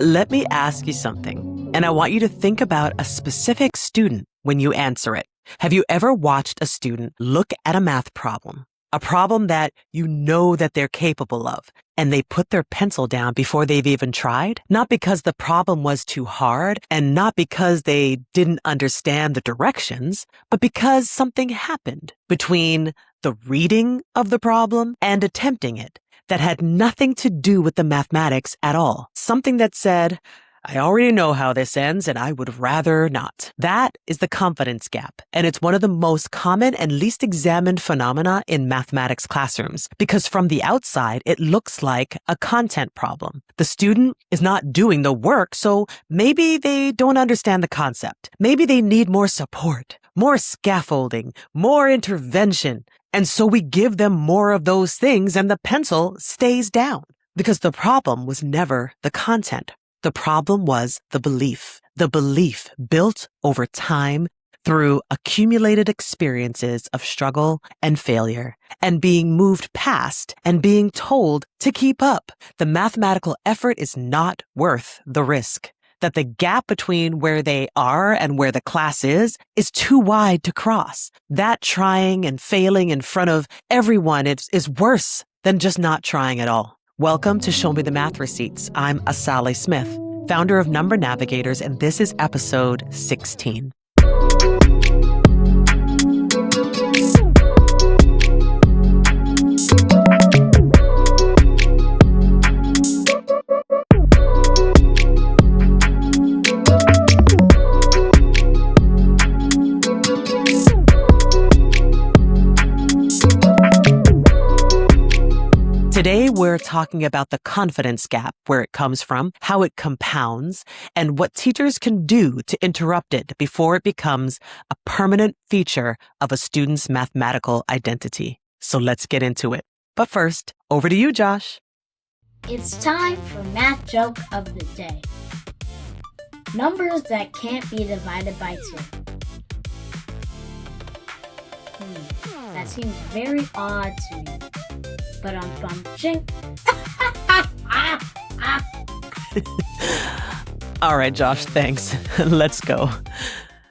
Let me ask you something, and I want you to think about a specific student when you answer it. Have you ever watched a student look at a math problem, a problem that you know that they're capable of, and they put their pencil down before they've even tried? Not because the problem was too hard, and not because they didn't understand the directions, but because something happened between the reading of the problem and attempting it that had nothing to do with the mathematics at all. Something that said, I already know how this ends and I would rather not. That is the confidence gap. And it's one of the most common and least examined phenomena in mathematics classrooms because from the outside, it looks like a content problem. The student is not doing the work, so maybe they don't understand the concept. Maybe they need more support, more scaffolding, more intervention. And so we give them more of those things and the pencil stays down because the problem was never the content. The problem was the belief built over time through accumulated experiences of struggle and failure and being moved past and being told to keep up. The mathematical effort is not worth the risk. That the gap between where they are and where the class is too wide to cross. That trying and failing in front of everyone is worse than just not trying at all. Welcome to Show Me the Math Receipts. I'm Asali Smith, founder of Number Navigators, and this is episode 16. Today, we're talking about the confidence gap, where it comes from, how it compounds, and what teachers can do to interrupt it before it becomes a permanent feature of a student's mathematical identity. So let's get into it. But first, over to you, Josh. It's time for Math Joke of the Day. Numbers that can't be divided by 2. That seems very odd to me. But ching. All right, Josh, thanks. Let's go.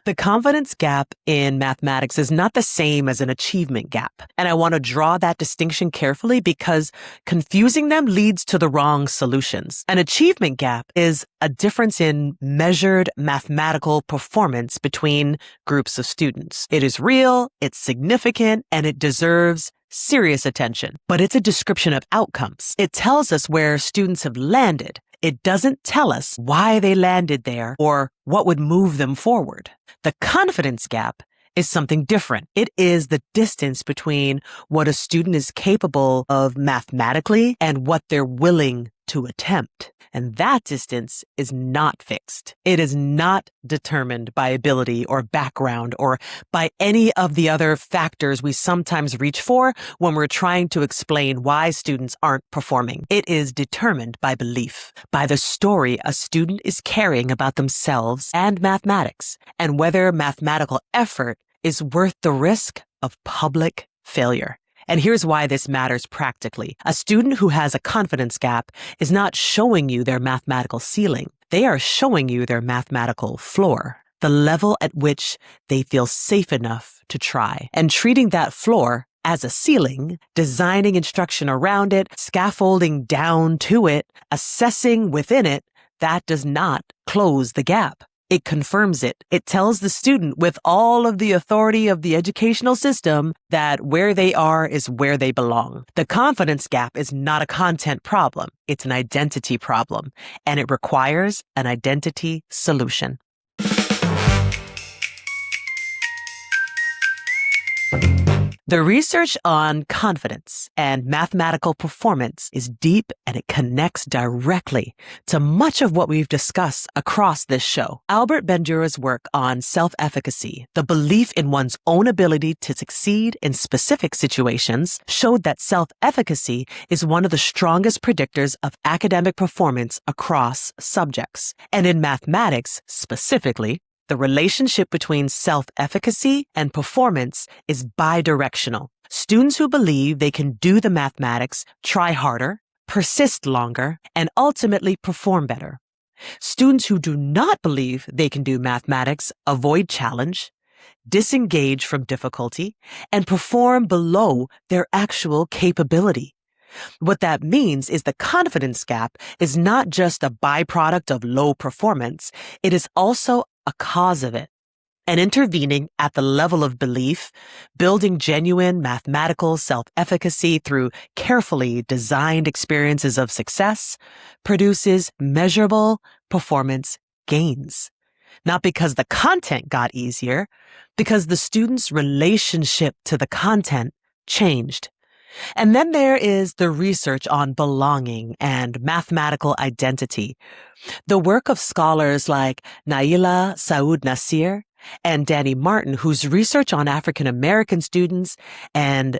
The confidence gap in mathematics is not the same as an achievement gap. And I want to draw that distinction carefully because confusing them leads to the wrong solutions. An achievement gap is a difference in measured mathematical performance between groups of students. It is real, it's significant, and it deserves serious attention. But it's a description of outcomes. It tells us where students have landed. It doesn't tell us why they landed there or what would move them forward. The confidence gap is something different. It is the distance between what a student is capable of mathematically and what they're willing to attempt. And that distance is not fixed. It is not determined by ability or background or by any of the other factors we sometimes reach for when we're trying to explain why students aren't performing. It is determined by belief, by the story a student is carrying about themselves and mathematics, and whether mathematical effort is worth the risk of public failure. And here's why this matters practically. A student who has a confidence gap is not showing you their mathematical ceiling. They are showing you their mathematical floor, the level at which they feel safe enough to try. And treating that floor as a ceiling, designing instruction around it, scaffolding down to it, assessing within it, that does not close the gap. It confirms it. It tells the student with all of the authority of the educational system that where they are is where they belong. The confidence gap is not a content problem. It's an identity problem, and it requires an identity solution. The research on confidence and mathematical performance is deep and it connects directly to much of what we've discussed across this show. Albert Bandura's work on self-efficacy, the belief in one's own ability to succeed in specific situations, showed that self-efficacy is one of the strongest predictors of academic performance across subjects. And in mathematics specifically, the relationship between self-efficacy and performance is bidirectional. Students who believe they can do the mathematics try harder, persist longer, and ultimately perform better. Students who do not believe they can do mathematics avoid challenge, disengage from difficulty, and perform below their actual capability. What that means is the confidence gap is not just a byproduct of low performance, it is also a cause of it. And intervening at the level of belief, building genuine mathematical self-efficacy through carefully designed experiences of success produces measurable performance gains. Not because the content got easier, because the student's relationship to the content changed. And then there is the research on belonging and mathematical identity. The work of scholars like Naila Saud Nasir and Danny Martin, whose research on African American students and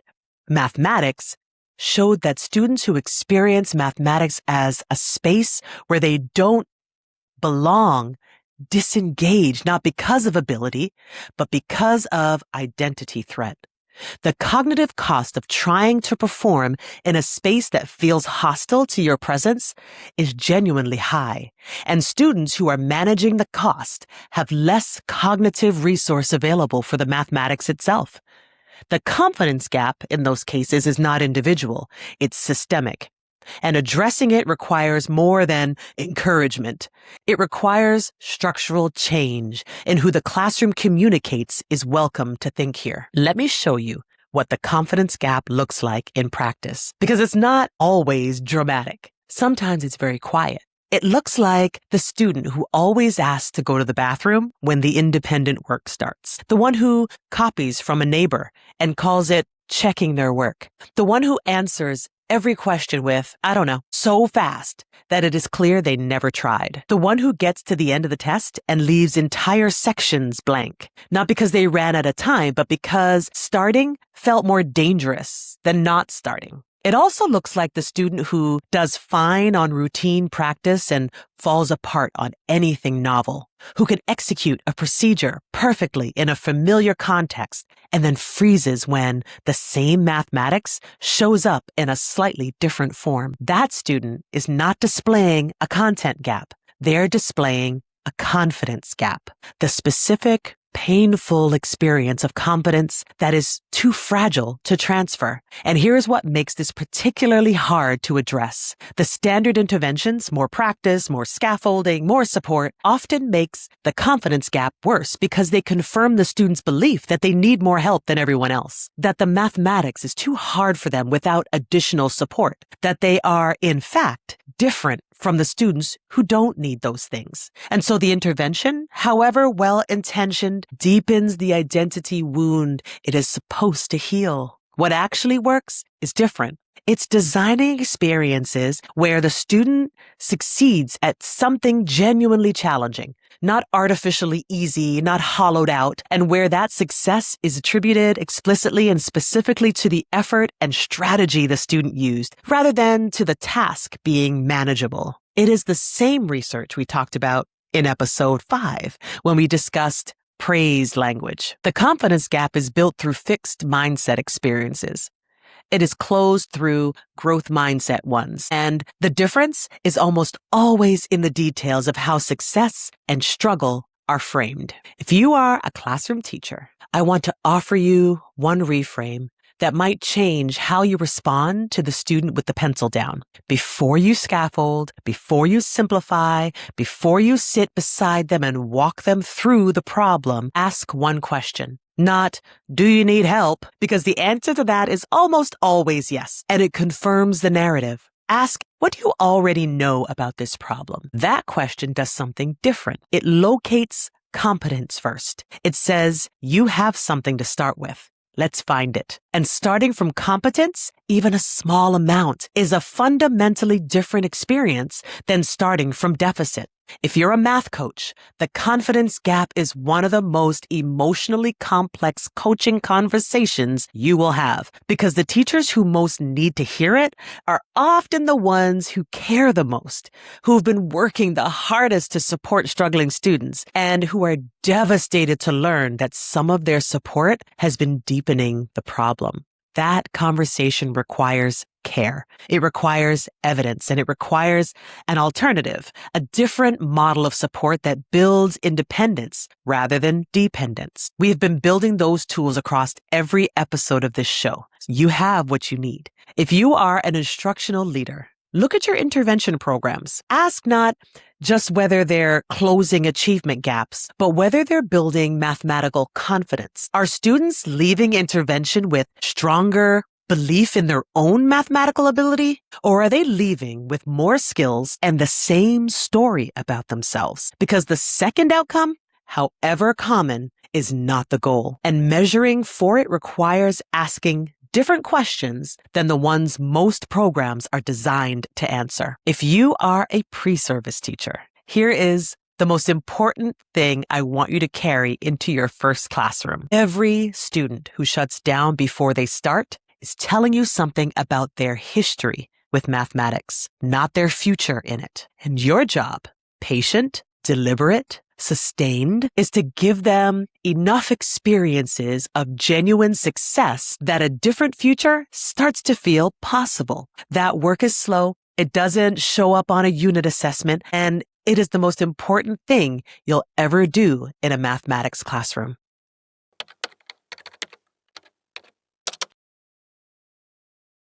mathematics showed that students who experience mathematics as a space where they don't belong disengage, not because of ability, but because of identity threat. The cognitive cost of trying to perform in a space that feels hostile to your presence is genuinely high, and students who are managing the cost have less cognitive resource available for the mathematics itself. The confidence gap in those cases is not individual, it's systemic. And addressing it requires more than encouragement. It requires structural change in who the classroom communicates is welcome to think here. Let me show you what the confidence gap looks like in practice, because it's not always dramatic. Sometimes it's very quiet. It looks like the student who always asks to go to the bathroom when the independent work starts, the one who copies from a neighbor and calls it checking their work, the one who answers every question with, I don't know, so fast that it is clear they never tried. The one who gets to the end of the test and leaves entire sections blank, not because they ran out of time, but because starting felt more dangerous than not starting. It also looks like the student who does fine on routine practice and falls apart on anything novel, who can execute a procedure perfectly in a familiar context and then freezes when the same mathematics shows up in a slightly different form. That student is not displaying a content gap. They're displaying a confidence gap, the specific, painful experience of competence that is too fragile to transfer. And here's what makes this particularly hard to address. The standard interventions, more practice, more scaffolding, more support, often makes the confidence gap worse because they confirm the student's belief that they need more help than everyone else, that the mathematics is too hard for them without additional support, that they are, in fact, different from the students who don't need those things. And so the intervention, however well-intentioned, deepens the identity wound it is supposed to heal. What actually works is different. It's designing experiences where the student succeeds at something genuinely challenging, not artificially easy, not hollowed out, and where that success is attributed explicitly and specifically to the effort and strategy the student used, rather than to the task being manageable. It is the same research we talked about in episode 5 when we discussed praise language. The confidence gap is built through fixed mindset experiences. It is closed through growth mindset ones. And the difference is almost always in the details of how success and struggle are framed. If you are a classroom teacher, I want to offer you one reframe that might change how you respond to the student with the pencil down. Before you scaffold, before you simplify, before you sit beside them and walk them through the problem, ask one question. Not, do you need help? Because the answer to that is almost always yes, and it confirms the narrative. Ask, what do you already know about this problem? That question does something different. It locates competence first. It says, you have something to start with. Let's find it. And starting from competence, even a small amount, is a fundamentally different experience than starting from deficit. If you're a math coach, the confidence gap is one of the most emotionally complex coaching conversations you will have, because the teachers who most need to hear it are often the ones who care the most, who've been working the hardest to support struggling students, and who are devastated to learn that some of their support has been deepening the problem. That conversation requires care. It requires evidence, and it requires an alternative, a different model of support that builds independence rather than dependence. We have been building those tools across every episode of this show. You have what you need. If you are an instructional leader, look at your intervention programs. Ask not just whether they're closing achievement gaps, but whether they're building mathematical confidence. Are students leaving intervention with stronger belief in their own mathematical ability? Or are they leaving with more skills and the same story about themselves? Because the second outcome, however common, is not the goal. And measuring for it requires asking different questions than the ones most programs are designed to answer. If you are a pre-service teacher, here is the most important thing I want you to carry into your first classroom. Every student who shuts down before they start is telling you something about their history with mathematics, not their future in it. And your job, patient, deliberate, sustained, is to give them enough experiences of genuine success that a different future starts to feel possible. That work is slow. It doesn't show up on a unit assessment, and it is the most important thing you'll ever do in a mathematics classroom.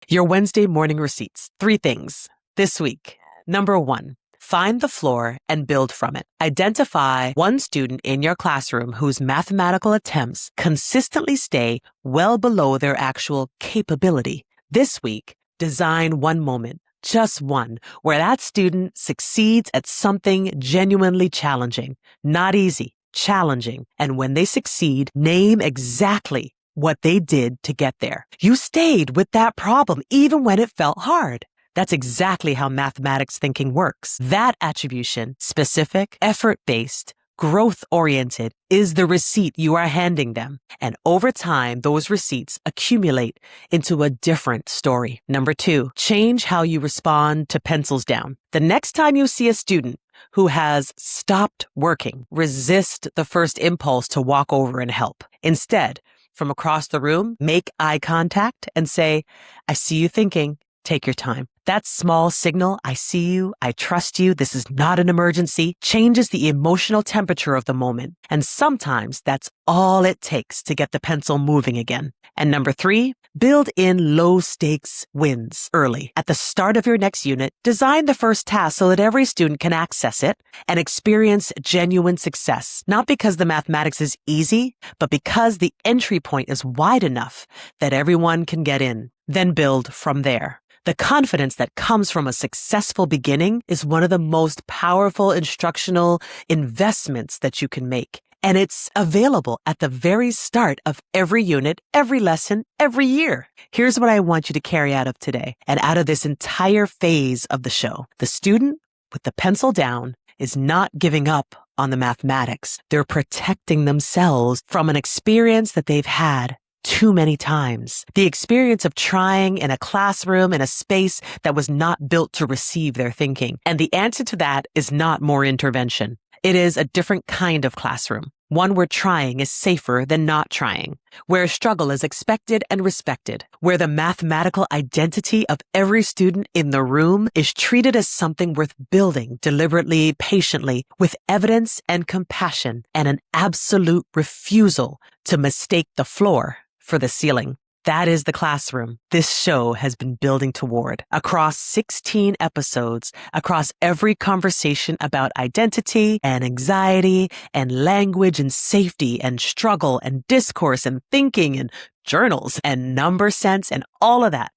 Your Wednesday morning receipts. 3 things this week. Number 1. Find the floor and build from it. Identify one student in your classroom whose mathematical attempts consistently stay well below their actual capability. This week, design one moment, just one, where that student succeeds at something genuinely challenging, not easy, challenging. And when they succeed, name exactly what they did to get there. You stayed with that problem even when it felt hard. That's exactly how mathematics thinking works. That attribution, specific, effort-based, growth-oriented, is the receipt you are handing them. And over time, those receipts accumulate into a different story. Number 2, change how you respond to pencils down. The next time you see a student who has stopped working, resist the first impulse to walk over and help. Instead, from across the room, make eye contact and say, "I see you thinking. Take your time." That small signal, "I see you, I trust you, this is not an emergency," changes the emotional temperature of the moment. And sometimes that's all it takes to get the pencil moving again. And number 3, build in low stakes wins early. At the start of your next unit, design the first task so that every student can access it and experience genuine success. Not because the mathematics is easy, but because the entry point is wide enough that everyone can get in. Then build from there. The confidence that comes from a successful beginning is one of the most powerful instructional investments that you can make. And it's available at the very start of every unit, every lesson, every year. Here's what I want you to carry out of today and out of this entire phase of the show. The student with the pencil down is not giving up on the mathematics. They're protecting themselves from an experience that they've had too many times. The experience of trying in a classroom in a space that was not built to receive their thinking. And the answer to that is not more intervention. It is a different kind of classroom. One where trying is safer than not trying, where struggle is expected and respected, where the mathematical identity of every student in the room is treated as something worth building deliberately, patiently, with evidence and compassion, and an absolute refusal to mistake the floor for the ceiling. That is the classroom this show has been building toward. Across 16 episodes, across every conversation about identity and anxiety and language and safety and struggle and discourse and thinking and journals and number sense and all of that,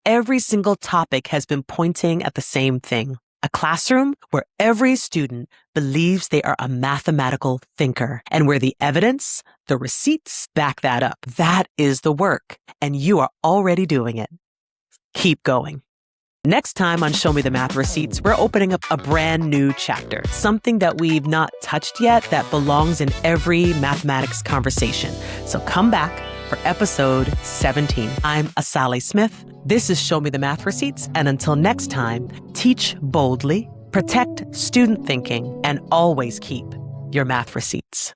every single topic has been pointing at the same thing. A classroom where every student believes they are a mathematical thinker and where the evidence, the receipts back that up. That is the work, and you are already doing it. Keep going. Next time on Show Me the Math Receipts, we're opening up a brand new chapter, something that we've not touched yet that belongs in every mathematics conversation. So come back for episode 17. I'm Asali Smith. This is Show Me the Math Receipts. And until next time, teach boldly, protect student thinking, and always keep your math receipts.